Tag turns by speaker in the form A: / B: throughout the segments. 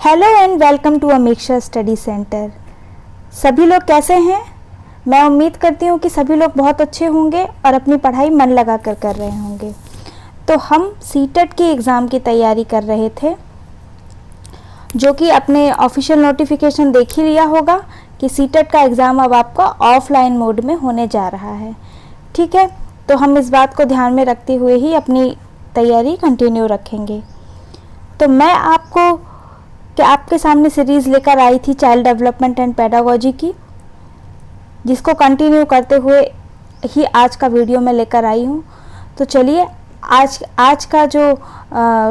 A: Hello and welcome to Amiksha study centre. सभी लोग कैसे हैं? मैं उम्मीद करती हूँ कि सभी लोग बहुत अच्छे होंगे और अपनी पढ़ाई मन लगा कर रहे होंगे। तो हम सीटेट की एग्ज़ाम की तैयारी कर रहे थे, जो कि अपने ऑफिशियल नोटिफिकेशन देख ही लिया होगा कि सीटेट का एग्ज़ाम अब आपका ऑफलाइन मोड में होने जा रहा है। ठीक है, तो हम इस बात को ध्यान में रखते हुए ही अपनी तैयारी कंटिन्यू रखेंगे। तो मैं आपके सामने सीरीज़ लेकर आई थी चाइल्ड डेवलपमेंट एंड पेडागोजी की, जिसको कंटिन्यू करते हुए ही आज का वीडियो मैं लेकर आई हूँ। तो चलिए आज का जो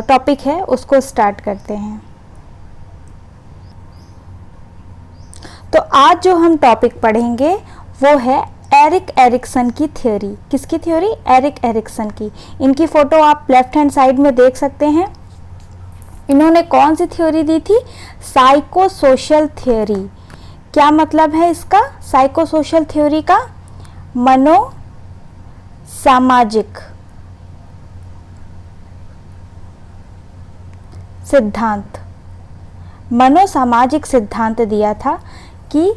A: टॉपिक है उसको स्टार्ट करते हैं। तो आज जो हम टॉपिक पढ़ेंगे वो है एरिक एरिक्सन की थ्योरी। किसकी थ्योरी? एरिक एरिक्सन की। इनकी फ़ोटो आप लेफ्ट हैंड साइड में देख सकते हैं। इन्होंने कौन सी थ्योरी दी थी? Psycho social theory. क्या मतलब है इसका? साइको सोशल थ्योरी का मनो सामाजिक सिद्धांत, मनोसामाजिक सिद्धांत दिया था कि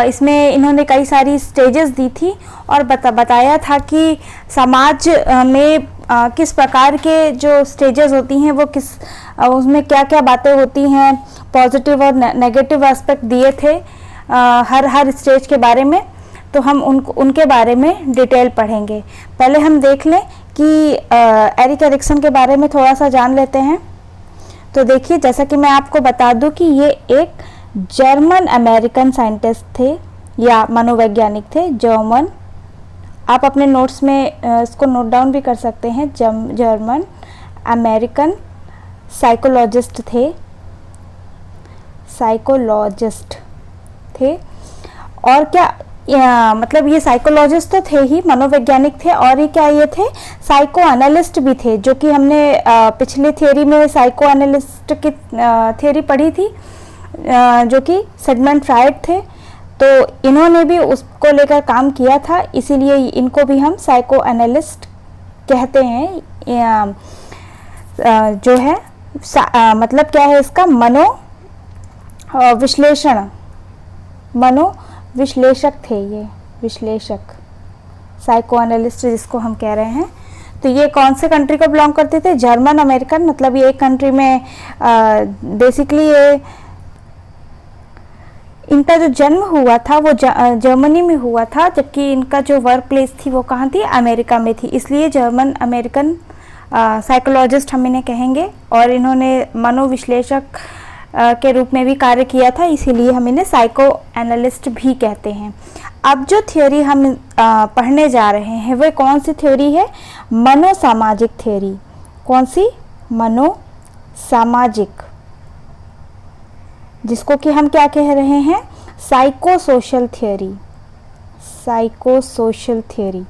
A: इसमें इन्होंने कई सारी स्टेजेस दी थी और बताया था कि समाज में किस प्रकार के जो स्टेजेस होती हैं वो उसमें क्या क्या बातें होती हैं, पॉजिटिव और नेगेटिव एस्पेक्ट दिए थे हर स्टेज के बारे में। तो हम उनके बारे में डिटेल पढ़ेंगे। पहले हम देख लें कि एरिक एरिक्सन के बारे में थोड़ा सा जान लेते हैं। तो देखिए, जैसा कि मैं आपको बता दूं कि ये एक जर्मन अमेरिकन साइंटिस्ट थे या मनोवैज्ञानिक थे। जर्मन, आप अपने नोट्स में इसको नोट डाउन भी कर सकते हैं। जर्मन अमेरिकन साइकोलॉजिस्ट थे। और क्या मतलब ये साइकोलॉजिस्ट तो थे ही, मनोवैज्ञानिक थे, और ये थे साइको एनालिस्ट भी थे, जो कि हमने पिछली थ्योरी में साइको एनालिस्ट की थ्योरी पढ़ी थी, जो कि सिगमंड फ्रायड थे। तो इन्होंने भी उसको लेकर काम किया था, इसीलिए इनको भी हम साइको एनालिस्ट कहते हैं। जो है मतलब क्या है इसका? मनोविश्लेषक थे ये, विश्लेषक, साइको एनालिस्ट जिसको हम कह रहे हैं। तो ये कौन से कंट्री को बिलोंग करते थे? German American. मतलब ये एक कंट्री में बेसिकली ये इनका जो जन्म हुआ था वो जर्मनी में हुआ था, जबकि इनका जो वर्क प्लेस थी वो कहाँ थी? अमेरिका में थी। इसलिए जर्मन अमेरिकन साइकोलॉजिस्ट हम इन्हें कहेंगे। और इन्होंने मनोविश्लेषक के रूप में भी कार्य किया था, इसीलिए हम इन्हें साइको एनालिस्ट भी कहते हैं। अब जो थ्योरी हम पढ़ने जा रहे हैं वो कौन सी थ्योरी है? मनोसामाजिक थ्योरी। कौन सी? मनोसामाजिक, जिसको कि हम क्या कह रहे हैं? Psycho social theory. Psycho social theory.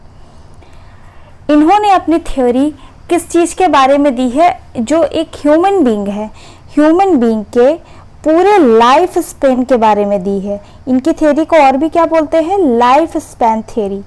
A: इन्होंने अपनी थ्योरी किस चीज़ के बारे में दी है? जो एक ह्यूमन बीइंग है, ह्यूमन बीइंग के पूरे लाइफ स्पेन के बारे में दी है। इनकी थ्योरी को और भी क्या बोलते हैं? लाइफ स्पैन थ्योरी,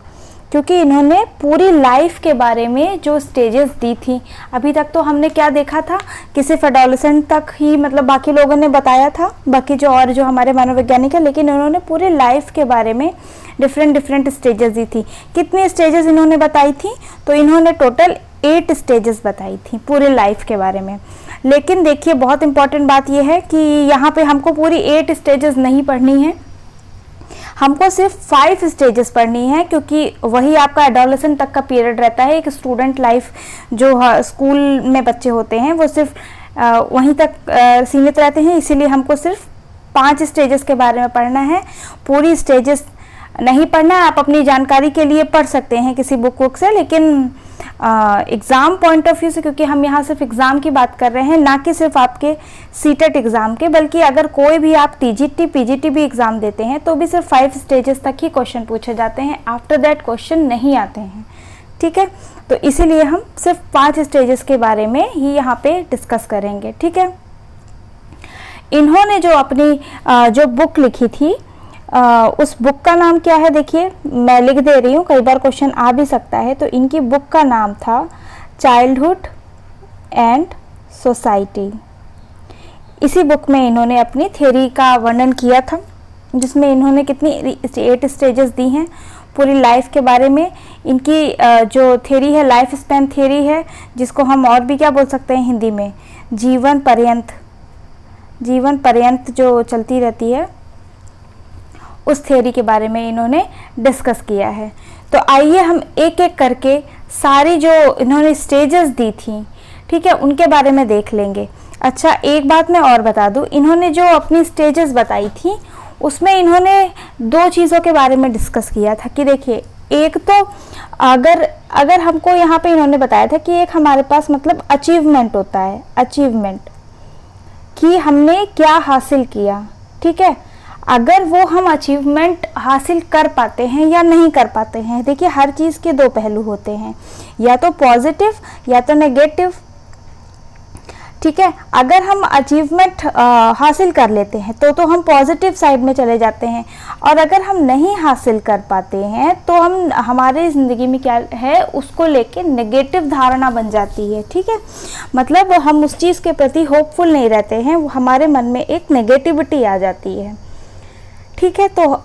A: क्योंकि इन्होंने पूरी लाइफ के बारे में जो स्टेजेस दी थी। अभी तक तो हमने क्या देखा था कि सिर्फ एडोलेसेंट तक ही मतलब बाकी लोगों ने बताया था, बाकी जो हमारे मनोवैज्ञानिक है, लेकिन इन्होंने पूरे लाइफ के बारे में डिफरेंट स्टेजेस दी थी। कितनी स्टेजेस इन्होंने बताई थी? तो इन्होंने टोटल 8 स्टेजेस बताई थी पूरे लाइफ के बारे में। लेकिन देखिए, बहुत इंपॉर्टेंट बात यह है कि यहाँ पे हमको पूरी 8 स्टेजेस नहीं पढ़नी है, हमको सिर्फ 5 स्टेजेस पढ़नी है, क्योंकि वही आपका एडोलेसेंट तक का पीरियड रहता है। एक स्टूडेंट लाइफ जो स्कूल में बच्चे होते हैं वो सिर्फ वहीं तक सीमित रहते हैं, इसीलिए हमको सिर्फ 5 स्टेजेस के बारे में पढ़ना है। पूरी स्टेजेस नहीं पढ़ना है, आप अपनी जानकारी के लिए पढ़ सकते हैं किसी बुक से, लेकिन एग्ज़ाम पॉइंट ऑफ व्यू से, क्योंकि हम यहाँ सिर्फ एग्ज़ाम की बात कर रहे हैं, ना कि सिर्फ आपके सीटेट एग्ज़ाम के, बल्कि अगर कोई भी आप टीजीटी पीजीटी भी एग्ज़ाम देते हैं तो भी सिर्फ 5 स्टेजेस तक ही क्वेश्चन पूछे जाते हैं, आफ्टर दैट क्वेश्चन नहीं आते हैं। ठीक है, तो इसीलिए हम सिर्फ 5 स्टेजेस के बारे में ही यहाँ पे डिस्कस करेंगे। ठीक है, इन्होंने जो अपनी जो बुक लिखी थी उस बुक का नाम क्या है? देखिए, मैं लिख दे रही हूँ, कई बार क्वेश्चन आ भी सकता है। तो इनकी बुक का नाम था चाइल्डहुड एंड सोसाइटी। इसी बुक में इन्होंने अपनी थ्योरी का वर्णन किया था, जिसमें इन्होंने कितनी 8 स्टेजेस दी हैं पूरी लाइफ के बारे में। इनकी जो थ्योरी है लाइफ स्पैन थ्योरी है, जिसको हम और भी क्या बोल सकते हैं हिंदी में, जीवन पर्यंत जो चलती रहती है, उस थ्योरी के बारे में इन्होंने डिस्कस किया है। तो आइए हम एक एक करके सारी जो इन्होंने स्टेजेस दी थी, ठीक है, उनके बारे में देख लेंगे। अच्छा, एक बात मैं और बता दूं, इन्होंने जो अपनी स्टेजेस बताई थी उसमें इन्होंने 2 चीज़ों के बारे में डिस्कस किया था कि देखिए, एक तो अगर हमको यहाँ पे इन्होंने बताया था कि एक हमारे पास मतलब अचीवमेंट होता है, अचीवमेंट कि हमने क्या हासिल किया, ठीक है, अगर वो हम अचीवमेंट हासिल कर पाते हैं या नहीं कर पाते हैं। देखिए, हर चीज़ के 2 पहलू होते हैं, या तो पॉजिटिव या तो नेगेटिव, ठीक है। अगर हम अचीवमेंट हासिल कर लेते हैं तो हम पॉजिटिव साइड में चले जाते हैं, और अगर हम नहीं हासिल कर पाते हैं तो हम हमारे ज़िंदगी में क्या है उसको लेके नेगेटिव धारणा बन जाती है, ठीक है। मतलब हम उस चीज़ के प्रति होपफुल नहीं रहते हैं, हमारे मन में एक नेगेटिविटी आ जाती है, ठीक है। तो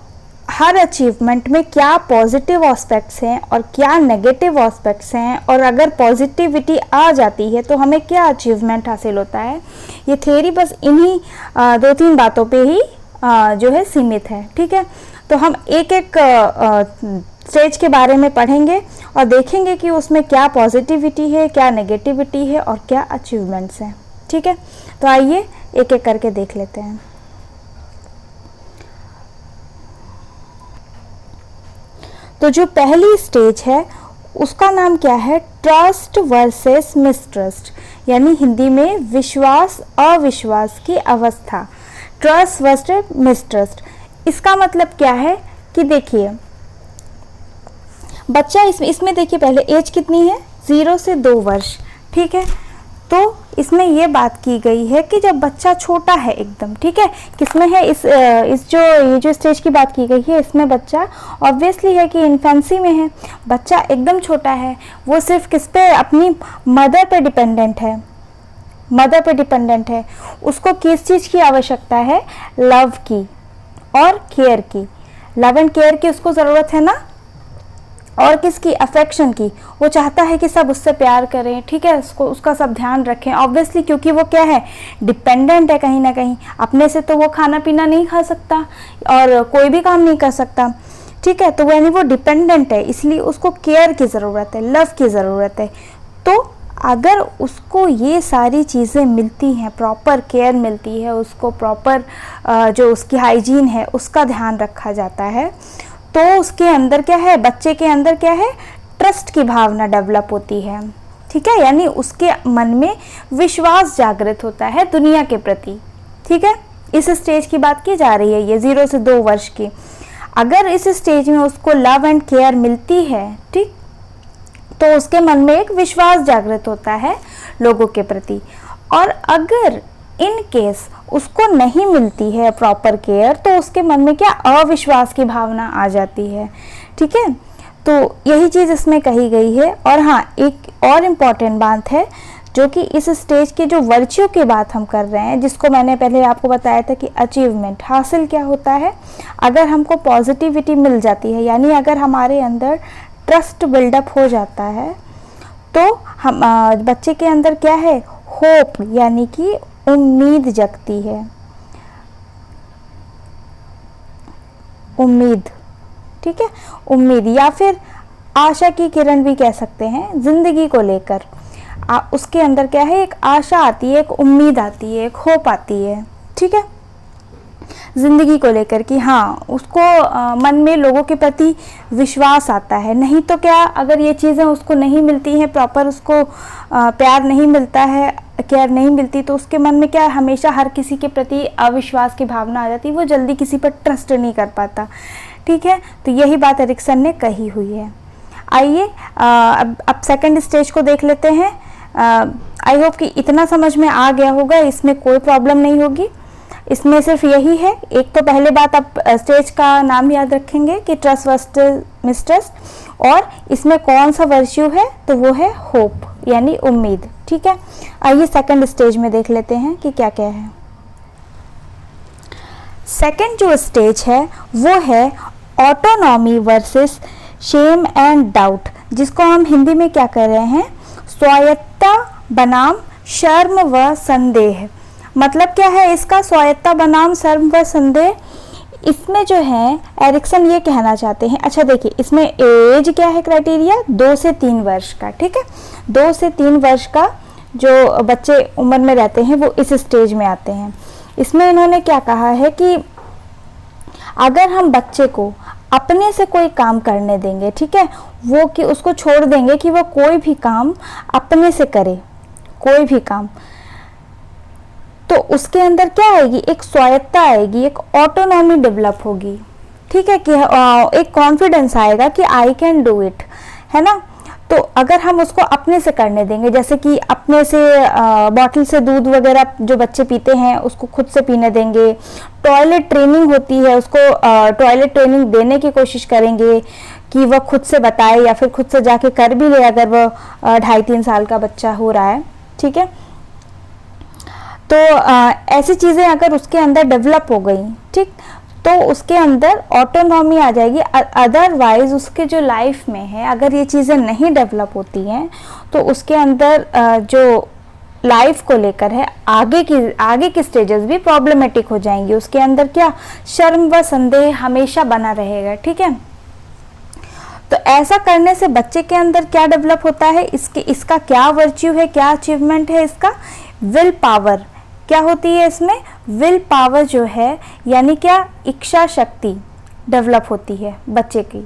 A: हर अचीवमेंट में क्या पॉजिटिव एस्पेक्ट्स हैं और क्या नेगेटिव एस्पेक्ट्स हैं, और अगर पॉजिटिविटी आ जाती है तो हमें क्या अचीवमेंट हासिल होता है, ये थ्योरी बस इन्हीं 2-3 बातों पे ही जो है सीमित है, ठीक है। तो हम एक एक स्टेज के बारे में पढ़ेंगे और देखेंगे कि उसमें क्या पॉजिटिविटी है, क्या नेगेटिविटी है और क्या अचीवमेंट्स हैं, ठीक है। तो आइए एक एक करके देख लेते हैं। तो जो पहली स्टेज है उसका नाम क्या है, ट्रस्ट वर्सेस मिसट्रस्ट, यानी हिंदी में विश्वास अविश्वास की अवस्था, ट्रस्ट वर्सेस मिसट्रस्ट। इसका मतलब क्या है कि देखिए, बच्चा इसमें देखिए पहले एज कितनी है, 0 से 2 वर्ष, ठीक है। तो इसमें ये बात की गई है कि जब बच्चा छोटा है एकदम, ठीक है, किसमें है ये जो स्टेज की बात की गई है, इसमें बच्चा ऑब्वियसली है कि इन्फेंसी में है, बच्चा एकदम छोटा है, वो सिर्फ किस पे, अपनी मदर पे डिपेंडेंट है, उसको किस चीज़ की आवश्यकता है, लव की और केयर की, लव एंड केयर की उसको ज़रूरत है ना, और किसकी, अफेक्शन की। वो चाहता है कि सब उससे प्यार करें, ठीक है, उसका सब ध्यान रखें, ऑब्वियसली, क्योंकि वो क्या है, डिपेंडेंट है कहीं ना कहीं, अपने से तो वो खाना पीना नहीं खा सकता और कोई भी काम नहीं कर सकता, ठीक है। तो यानी वो डिपेंडेंट है, इसलिए उसको केयर की ज़रूरत है, लव की ज़रूरत है। तो अगर उसको ये सारी चीज़ें मिलती हैं, प्रॉपर केयर मिलती है, उसको प्रॉपर जो उसकी हाइजीन है उसका ध्यान रखा जाता है, तो उसके अंदर क्या है, बच्चे के अंदर क्या है, ट्रस्ट की भावना डेवलप होती है, ठीक है, यानी उसके मन में विश्वास जागृत होता है दुनिया के प्रति, ठीक है। इस स्टेज की बात की जा रही है, ये 0 से 2 वर्ष की। अगर इस स्टेज में उसको लव एंड केयर मिलती है, ठीक, तो उसके मन में एक विश्वास जागृत होता है लोगों के प्रति। और अगर इन केस उसको नहीं मिलती है प्रॉपर केयर, तो उसके मन में क्या, अविश्वास की भावना आ जाती है, ठीक है। तो यही चीज़ इसमें कही गई है। और हाँ, एक और इम्पॉर्टेंट बात है, जो कि इस स्टेज की जो वर्च्यू की बात हम कर रहे हैं, जिसको मैंने पहले आपको बताया था कि अचीवमेंट हासिल क्या होता है, अगर हमको पॉजिटिविटी मिल जाती है, यानी अगर हमारे अंदर ट्रस्ट बिल्डअप हो जाता है, तो हम बच्चे के अंदर क्या है, होप, यानी कि उम्मीद जगती है, उम्मीद, ठीक है, उम्मीद, या फिर आशा की किरण भी कह सकते हैं, जिंदगी को लेकर उसके अंदर क्या है, एक आशा आती है, एक उम्मीद आती है, एक होप आती है, ठीक है, जिंदगी को लेकर कि हाँ, उसको मन में लोगों के प्रति विश्वास आता है। नहीं तो क्या, अगर ये चीज़ें उसको नहीं मिलती हैं, प्रॉपर उसको प्यार नहीं मिलता है, केयर नहीं मिलती, तो उसके मन में क्या, हमेशा हर किसी के प्रति अविश्वास की भावना आ जाती है, वो जल्दी किसी पर ट्रस्ट नहीं कर पाता, ठीक है। तो यही बात एरिक्सन ने कही हुई है। आइए अब सेकंड स्टेज को देख लेते हैं। आई होप कि इतना समझ में आ गया होगा, इसमें कोई प्रॉब्लम नहीं होगी। इसमें सिर्फ यही है, एक तो पहले बात आप स्टेज का नाम याद रखेंगे कि ट्रस्ट वर्सेस मिसट्रस्ट, और इसमें कौन सा वर्च्यू है, तो वो है होप, यानी उम्मीद, ठीक है। आइए सेकंड स्टेज में देख लेते हैं कि क्या क्या है। सेकंड जो स्टेज है वो है autonomy versus shame and doubt, जिसको हम हिंदी में क्या कह रहे हैं, स्वायत्ता बनाम शर्म व संदेह। मतलब क्या है इसका, स्वायत्ता बनाम शर्म व संदेह। इसमें जो है एरिक्सन ये कहना चाहते हैं, अच्छा देखिए इसमें एज क्या है क्राइटेरिया, 2 से 3 वर्ष का, ठीक है, 2 से 3 वर्ष का जो बच्चे उम्र में रहते हैं वो इस स्टेज में आते हैं। इसमें इन्होंने क्या कहा है कि अगर हम बच्चे को अपने से कोई काम करने देंगे, ठीक है, वो कि उसको छोड़ देंगे कि वो कोई भी काम अपने से करे, कोई भी काम, तो उसके अंदर क्या आएगी, एक स्वायत्ता आएगी, एक ऑटोनॉमी डेवलप होगी, ठीक है, कि एक कॉन्फिडेंस आएगा कि आई कैन डू इट, है ना। तो अगर हम उसको अपने से करने देंगे, जैसे कि अपने से बॉटल से दूध वगैरह जो बच्चे पीते हैं उसको खुद से पीने देंगे, टॉयलेट ट्रेनिंग होती है उसको टॉयलेट ट्रेनिंग देने की कोशिश करेंगे कि वह खुद से बताए या फिर खुद से जाके कर भी ले अगर वह 2.5-3 साल का बच्चा हो रहा है, ठीक है। तो ऐसी चीज़ें अगर उसके अंदर डेवलप हो गई, ठीक, तो उसके अंदर ऑटोनॉमी आ जाएगी। अदरवाइज उसके जो लाइफ में है अगर ये चीज़ें नहीं डेवलप होती हैं तो उसके अंदर जो लाइफ को लेकर है आगे की स्टेजेस भी प्रॉब्लमेटिक हो जाएंगी। उसके अंदर क्या, शर्म व संदेह हमेशा बना रहेगा, ठीक है। तो ऐसा करने से बच्चे के अंदर क्या डेवलप होता है, इसका क्या वर्च्यू है, क्या अचीवमेंट है इसका, विल पावर क्या होती है इसमें, विल पावर जो है यानी क्या, इच्छा शक्ति डेवलप होती है बच्चे की।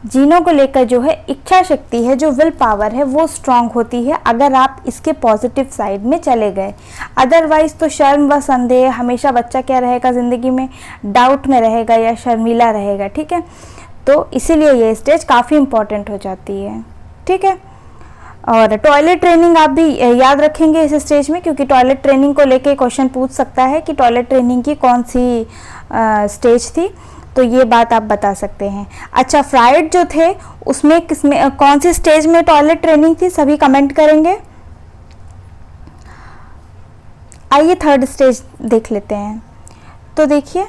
A: जीनों को लेकर जो है इच्छा शक्ति है, जो विल पावर है वो स्ट्रांग होती है अगर आप इसके पॉजिटिव साइड में चले गए। अदरवाइज तो शर्म व संदेह हमेशा बच्चा क्या रहेगा ज़िंदगी में, डाउट में रहेगा या शर्मीला रहेगा, ठीक है। तो इसीलिए ये स्टेज काफ़ी इम्पॉर्टेंट हो जाती है, ठीक है। और टॉयलेट ट्रेनिंग आप भी याद रखेंगे इस स्टेज में, क्योंकि टॉयलेट ट्रेनिंग को लेके क्वेश्चन पूछ सकता है कि टॉयलेट ट्रेनिंग की कौन सी स्टेज थी, तो ये बात आप बता सकते हैं। अच्छा, फ्राइड जो थे उसमें कौन सी स्टेज में टॉयलेट ट्रेनिंग थी, सभी कमेंट करेंगे। आइए थर्ड स्टेज देख लेते हैं। तो देखिए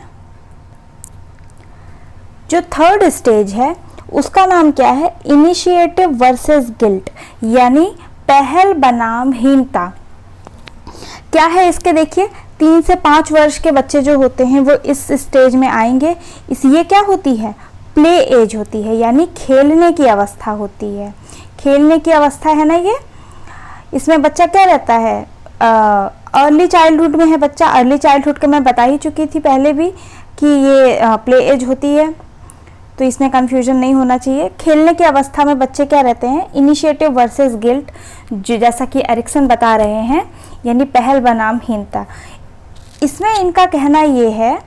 A: जो थर्ड स्टेज है उसका नाम क्या है, इनिशिएटिव वर्सेस गिल्ट, यानी पहल बनाम हीनता। क्या है इसके, देखिए 3 से 5 वर्ष के बच्चे जो होते हैं वो इस स्टेज में आएंगे। ये क्या होती है, प्ले एज होती है, यानी खेलने की अवस्था होती है, खेलने की अवस्था है ना ये। इसमें बच्चा क्या रहता है, अर्ली चाइल्डहुड में है बच्चा। अर्ली चाइल्डहुड के मैं बता ही चुकी थी पहले भी कि ये प्ले एज होती है, तो इसमें कंफ्यूजन नहीं होना चाहिए। खेलने की अवस्था में बच्चे क्या रहते हैं, इनिशिएटिव वर्सेस गिल्ट, जैसा कि एरिक्सन बता रहे हैं, यानी पहल बनाम हीनता। इसमें इनका कहना ये है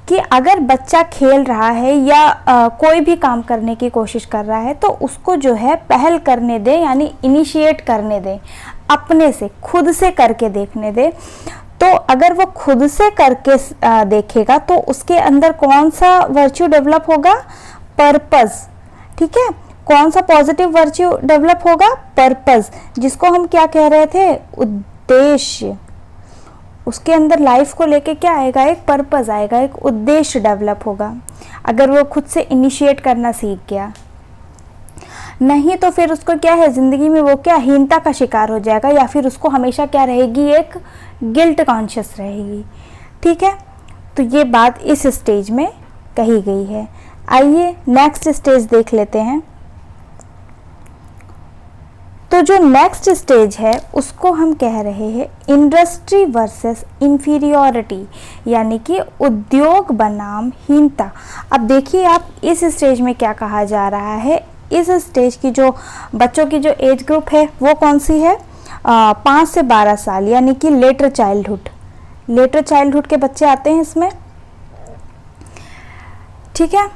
A: कि अगर बच्चा खेल रहा है या कोई भी काम करने की कोशिश कर रहा है तो उसको जो है पहल करने दे, यानी इनिशिएट करने दे, अपने से खुद से करके देखने दे। तो अगर वो खुद से करके देखेगा तो उसके अंदर कौन सा वर्च्यू डेवलप होगा, पर्पस, ठीक है। कौन सा पॉजिटिव वर्च्यू डेवलप होगा, पर्पस, जिसको हम क्या कह रहे थे, उद्देश्य। उसके अंदर लाइफ को लेके क्या आएगा, एक पर्पस आएगा, एक उद्देश्य डेवलप होगा अगर वो खुद से इनिशिएट करना सीख गया। नहीं तो फिर उसको क्या है, जिंदगी में वो क्या, हीनता का शिकार हो जाएगा, या फिर उसको हमेशा क्या रहेगी, एक गिल्ट कॉन्शियस रहेगी, ठीक है। तो ये बात इस स्टेज में कही गई है। आइए नेक्स्ट स्टेज देख लेते हैं। तो जो नेक्स्ट स्टेज है उसको हम कह रहे हैं इंडस्ट्री वर्सेस इंफीरियॉरिटी, यानी कि उद्योग बनाम हीनता। अब देखिए आप इस स्टेज में क्या कहा जा रहा है। इस स्टेज की जो बच्चों की जो एज ग्रुप है वो कौन सी है, 5 से 12 साल, यानी कि लेटर चाइल्डहुड। लेटर चाइल्डहुड के बच्चे आते हैं इसमें, ठीक है।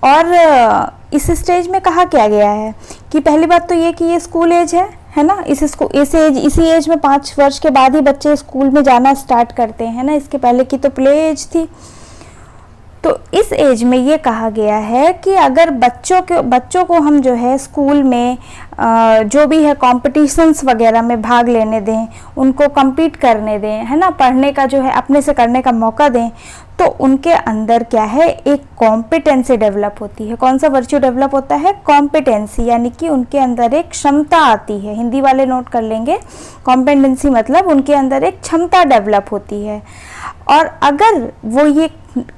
A: और इस स्टेज में कहा क्या गया है कि पहली बात तो ये कि ये स्कूल एज है ना। इसी एज में 5 वर्ष के बाद ही बच्चे स्कूल में जाना स्टार्ट करते हैं ना, इसके पहले की तो प्ले एज थी। तो इस एज में ये कहा गया है कि अगर बच्चों को हम जो है स्कूल में जो भी है कॉम्पिटिशन्स वगैरह में भाग लेने दें, उनको compete करने दें, है ना, पढ़ने का जो है अपने से करने का मौका दें, तो उनके अंदर क्या है, एक कॉम्पिटेंसी डेवलप होती है। कौन सा वर्च्यू डेवलप होता है? कॉम्पिटेंसी, यानी कि उनके अंदर एक क्षमता आती है। हिंदी वाले नोट कर लेंगे, कॉम्पिटेंसी मतलब उनके अंदर एक क्षमता डेवलप होती है। और अगर वो ये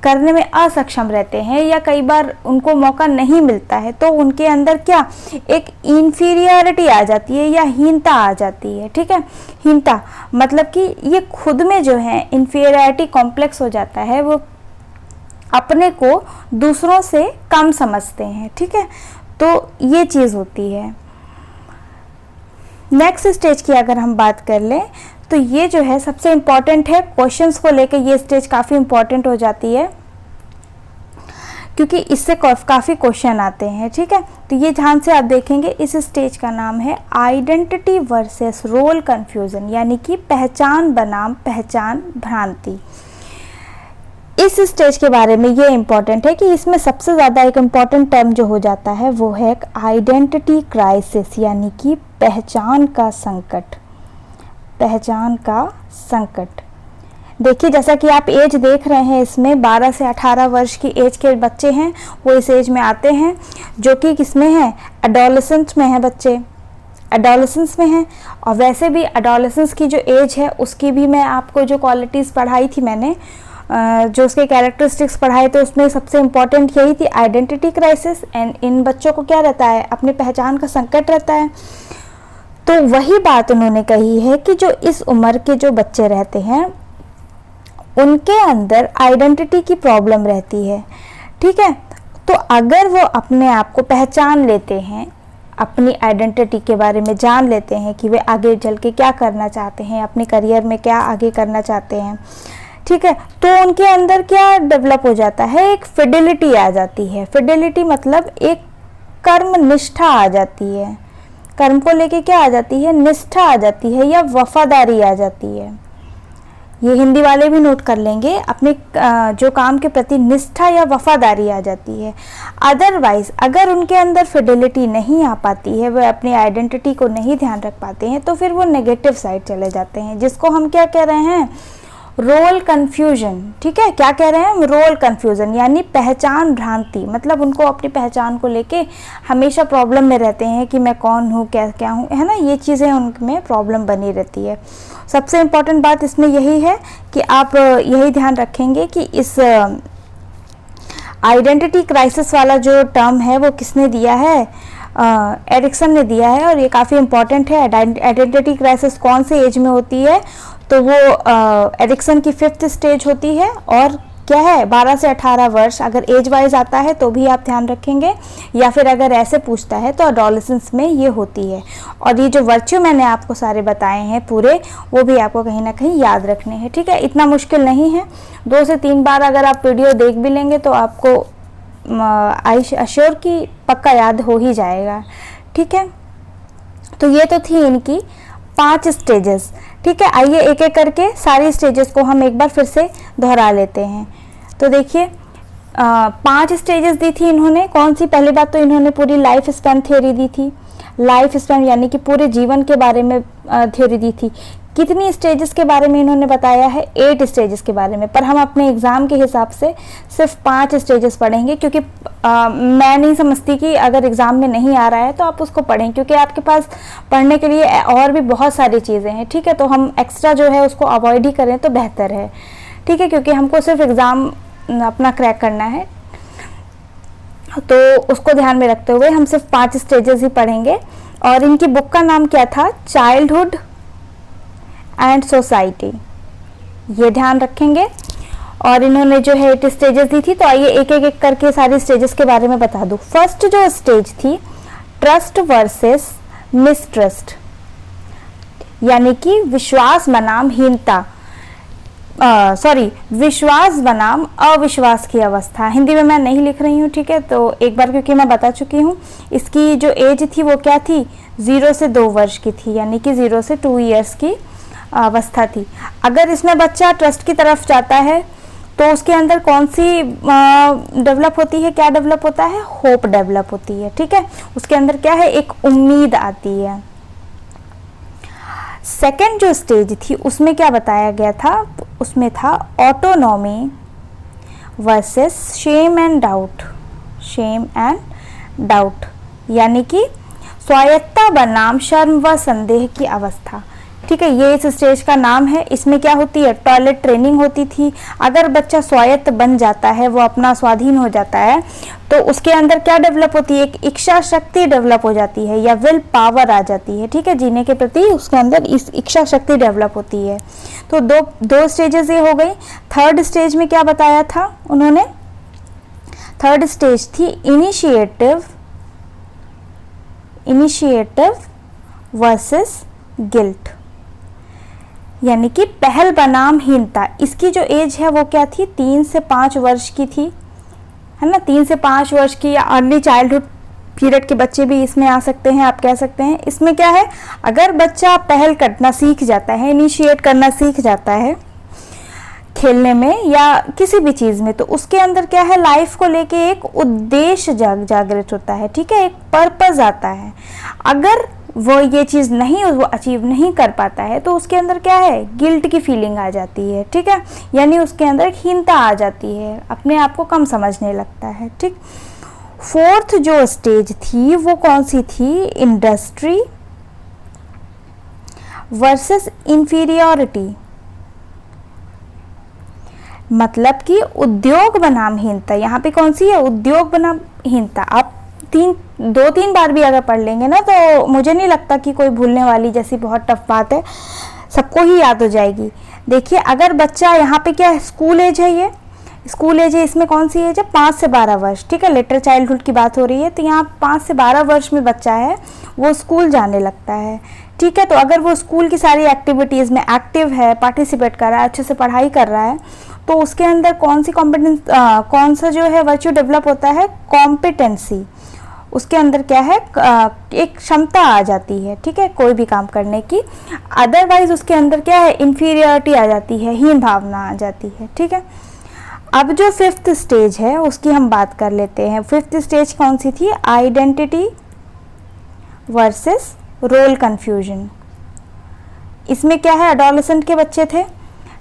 A: करने में असक्षम रहते हैं या कई बार उनको मौका नहीं मिलता है, तो उनके अंदर क्या, एक इन्फीरियरिटी आ जाती है या हीनता आ जाती है। ठीक है, हीनता मतलब कि ये खुद में जो है इन्फीरियरिटी कॉम्प्लेक्स हो जाता है, वो अपने को दूसरों से कम समझते हैं। ठीक है, तो ये चीज़ होती है। नेक्स्ट स्टेज की अगर हम बात कर लें तो ये जो है सबसे इम्पॉर्टेंट है। क्वेश्चंस को लेकर ये स्टेज काफ़ी इम्पॉर्टेंट हो जाती है, क्योंकि इससे काफ़ी क्वेश्चन आते हैं। ठीक है, तो ये ध्यान से आप देखेंगे, इस स्टेज का नाम है आइडेंटिटी वर्सेस रोल कन्फ्यूज़न, यानी कि पहचान बनाम पहचान भ्रांति। इस स्टेज के बारे में ये इम्पॉर्टेंट है कि इसमें सबसे ज़्यादा एक इम्पॉर्टेंट टर्म जो हो जाता है वो है आइडेंटिटी क्राइसिस, यानी कि पहचान का संकट। पहचान का संकट। देखिए, जैसा कि आप एज देख रहे हैं, इसमें 12 से 18 वर्ष की एज के बच्चे हैं, वो इस एज में आते हैं, जो कि किसमें है, एडोलेसेंट में है, बच्चे एडोलेसेंस में हैं। और वैसे भी एडोलेसेंस की जो एज है उसकी भी मैं आपको जो क्वालिटीज़ पढ़ाई थी मैंने, जो उसके कैरेक्टरिस्टिक्स पढ़ाए थे, उसमें सबसे इम्पॉर्टेंट यही थी, आइडेंटिटी क्राइसिस। एंड इन बच्चों को क्या रहता है, अपनी पहचान का संकट रहता है। तो वही बात उन्होंने कही है कि जो इस उम्र के जो बच्चे रहते हैं उनके अंदर आइडेंटिटी की प्रॉब्लम रहती है। ठीक है, तो अगर वो अपने आप को पहचान लेते हैं, अपनी आइडेंटिटी के बारे में जान लेते हैं कि वे आगे चल के क्या करना चाहते हैं, अपने करियर में क्या आगे करना चाहते हैं, ठीक है, तो उनके अंदर क्या डेवलप हो जाता है, एक फिडेलिटी आ जाती है। फिडेलिटी मतलब एक कर्म निष्ठा आ जाती है, कर्म को लेके क्या आ जाती है, निष्ठा आ जाती है या वफादारी आ जाती है। ये हिंदी वाले भी नोट कर लेंगे, अपने जो काम के प्रति निष्ठा या वफादारी आ जाती है। अदरवाइज अगर उनके अंदर फिडेलिटी नहीं आ पाती है, वह अपनी आइडेंटिटी को नहीं ध्यान रख पाते हैं, तो फिर वो नेगेटिव साइड चले जाते हैं, जिसको हम क्या कह रहे हैं, रोल कन्फ्यूजन। ठीक है, क्या कह रहे हैं हम, रोल कन्फ्यूजन, यानी पहचान भ्रांति। मतलब उनको अपनी पहचान को लेके हमेशा प्रॉब्लम में रहते हैं कि मैं कौन हूँ, क्या हूँ, है ना, ये चीज़ें उनमें प्रॉब्लम बनी रहती है। सबसे इम्पॉर्टेंट बात इसमें यही है कि आप यही ध्यान रखेंगे कि इस आइडेंटिटी क्राइसिस वाला जो टर्म है वो किसने दिया है, एरिक्सन ने दिया है, और ये काफ़ी इम्पॉर्टेंट है। आइडेंटिटी क्राइसिस कौन से एज में होती है, तो वो एरिक्सन की 5th स्टेज होती है, और क्या है, 12 से 18 वर्ष। अगर एज वाइज आता है तो भी आप ध्यान रखेंगे, या फिर अगर ऐसे पूछता है तो एडोलेसेंस में ये होती है। और ये जो वर्च्यू मैंने आपको सारे बताए हैं पूरे, वो भी आपको कहीं ना कहीं याद रखने हैं। ठीक है, इतना मुश्किल नहीं है, 2 से 3 बार अगर आप वीडियो देख भी लेंगे तो आपको आई अश्योर की पक्का याद हो ही जाएगा। ठीक है, तो ये तो थी इनकी 5 स्टेजेस। ठीक है, आइए एक एक करके सारी स्टेजेस को हम एक बार फिर से दोहरा लेते हैं। तो देखिए, 5 स्टेजेस दी थी इन्होंने। कौन सी, पहली बात तो इन्होंने पूरी लाइफ स्पैन थ्योरी दी थी। लाइफ स्पैन यानी कि पूरे जीवन के बारे में थ्योरी दी थी। कितनी स्टेजेस के बारे में इन्होंने बताया है, 8 स्टेजेस के बारे में, पर हम अपने एग्ज़ाम के हिसाब से सिर्फ 5 स्टेजेस पढ़ेंगे, क्योंकि मैं नहीं समझती कि अगर एग्ज़ाम में नहीं आ रहा है तो आप उसको पढ़ें, क्योंकि आपके पास पढ़ने के लिए और भी बहुत सारी चीज़ें हैं। ठीक है, तो हम एक्स्ट्रा जो है उसको अवॉइड ही करें तो बेहतर है। ठीक है, क्योंकि हमको सिर्फ एग्ज़ाम अपना क्रैक करना है, तो उसको ध्यान में रखते हुए हम सिर्फ 5 स्टेजेस ही पढ़ेंगे। और इनकी बुक का नाम क्या था, चाइल्डहुड एंड सोसाइटी, ये ध्यान रखेंगे। और इन्होंने जो है 8 स्टेजेस दी थी, तो आइए एक एक करके सारी स्टेजेस के बारे में बता दूं। फर्स्ट जो स्टेज थी, ट्रस्ट वर्सेस मिसट्रस्ट, यानी कि विश्वास बनाम हीनता, विश्वास बनाम अविश्वास की अवस्था। हिंदी में मैं नहीं लिख रही हूँ, ठीक है, तो एक बार क्योंकि मैं बता चुकी हूँ। इसकी जो एज थी वो क्या थी, 0 से 2 वर्ष की थी, यानी कि 0 से 2 ईयर्स की अवस्था थी। अगर इसमें बच्चा ट्रस्ट की तरफ जाता है तो उसके अंदर कौन सी डेवलप होती है, क्या डेवलप होता है, होप डेवलप होती है। ठीक है, उसके अंदर क्या है, एक उम्मीद आती है। सेकेंड जो स्टेज थी उसमें क्या बताया गया था, उसमें था autonomy versus shame and doubt. Shame and doubt यानी कि स्वायत्तता बनाम शर्म व संदेह की अवस्था। ठीक है, ये इस स्टेज का नाम है। इसमें क्या होती है, टॉयलेट ट्रेनिंग होती थी। अगर बच्चा स्वायत्त बन जाता है, वो अपना स्वाधीन हो जाता है, तो उसके अंदर क्या डेवलप होती है, एक इच्छा शक्ति डेवलप हो जाती है या विल पावर आ जाती है। ठीक है, जीने के प्रति उसके अंदर इस इच्छा शक्ति डेवलप होती है। तो दो स्टेजेस ये हो गई। थर्ड स्टेज में क्या बताया था उन्होंने, थर्ड स्टेज थी इनिशिएटिव वर्सेस गिल्ट, यानी कि पहल बनाम हीनता। इसकी जो एज है वो क्या थी, 3 से 5 वर्ष की थी, है ना। 3 से 5 वर्ष की या अर्ली चाइल्डहुड पीरियड के बच्चे भी इसमें आ सकते हैं, आप कह सकते हैं। इसमें क्या है, अगर बच्चा पहल करना सीख जाता है, इनिशिएट करना सीख जाता है खेलने में या किसी भी चीज़ में, तो उसके अंदर क्या है, लाइफ को लेके एक उद्देश्य जागृत होता है। ठीक है, एक पर्पस आता है। अगर वो ये चीज़ नहीं, वो अचीव नहीं कर पाता है, तो उसके अंदर क्या है, गिल्ट की फीलिंग आ जाती है। ठीक है, यानी उसके अंदर हीनता आ जाती है, अपने आप को कम समझने लगता है। ठीक, फोर्थ जो स्टेज थी वो कौन सी थी, इंडस्ट्री वर्सेस इंफीरियरिटी, मतलब कि उद्योग बनाम हीनता। यहाँ पे कौन सी है, उद्योग बनाम हीनता। आप 2-3 बार भी अगर पढ़ लेंगे ना, तो मुझे नहीं लगता कि कोई भूलने वाली जैसी बहुत टफ बात है, सबको ही याद हो जाएगी। देखिए, अगर बच्चा यहाँ पे क्या है, स्कूल एज है, ये स्कूल एज है, इसमें कौन सी एज है, 5 से 12 वर्ष। ठीक है, लेटर चाइल्डहुड की बात हो रही है, तो यहाँ 5 से 12 वर्ष में बच्चा है, वो स्कूल जाने लगता है। ठीक है, तो अगर वो स्कूल की सारी एक्टिविटीज़ में एक्टिव है, पार्टिसिपेट कर रहा है, अच्छे से पढ़ाई कर रहा है, तो उसके अंदर कौन सी कॉम्पिटेंस, कौन सा जो है वर्च्यू डेवलप होता है, कॉम्पिटेंसी। उसके अंदर क्या है, एक क्षमता आ जाती है। ठीक है, कोई भी काम करने की। अदरवाइज उसके अंदर क्या है, इंफीरियरिटी आ जाती है, हीन भावना आ जाती है। ठीक है, अब जो 5th स्टेज है उसकी हम बात कर लेते हैं। 5th स्टेज कौन सी थी, आइडेंटिटी वर्सेस रोल कंफ्यूजन। इसमें क्या है, एडोलेसेंट के बच्चे थे,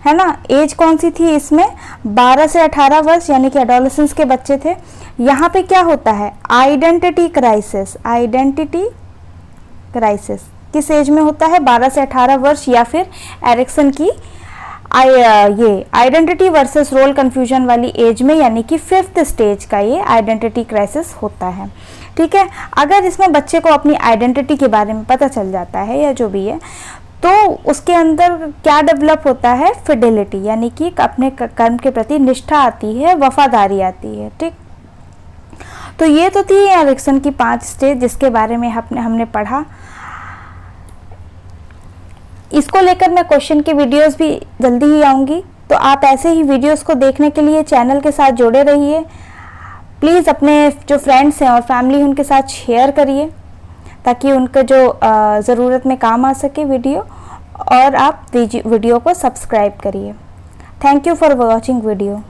A: है ना। एज कौन सी थी इसमें, 12 से 18 वर्ष, यानी कि एडोलेसेंस के बच्चे थे। यहाँ पे क्या होता है, आइडेंटिटी क्राइसिस। आइडेंटिटी क्राइसिस किस एज में होता है, 12 से 18 वर्ष, या फिर एरिक्सन की ये आइडेंटिटी वर्सेस रोल कंफ्यूजन वाली एज में, यानी कि 5th स्टेज का ये आइडेंटिटी क्राइसिस होता है। ठीक है, अगर इसमें बच्चे को अपनी आइडेंटिटी के बारे में पता चल जाता है या जो भी है, तो उसके अंदर क्या डेवलप होता है, फिडेलिटी, यानी कि अपने कर्म के प्रति निष्ठा आती है, वफादारी आती है। ठीक, तो ये तो थी एरिक्सन की 5 स्टेज जिसके बारे में हमने पढ़ा। इसको लेकर मैं क्वेश्चन के वीडियोस भी जल्दी ही आऊँगी, तो आप ऐसे ही वीडियोस को देखने के लिए चैनल के साथ जुड़े रहिए। प्लीज़ अपने जो फ्रेंड्स हैं और फैमिली उनके साथ शेयर करिए, ताकि उनका जो ज़रूरत में काम आ सके वीडियो, और आप वीडियो को सब्सक्राइब करिए। Thank you for watching video.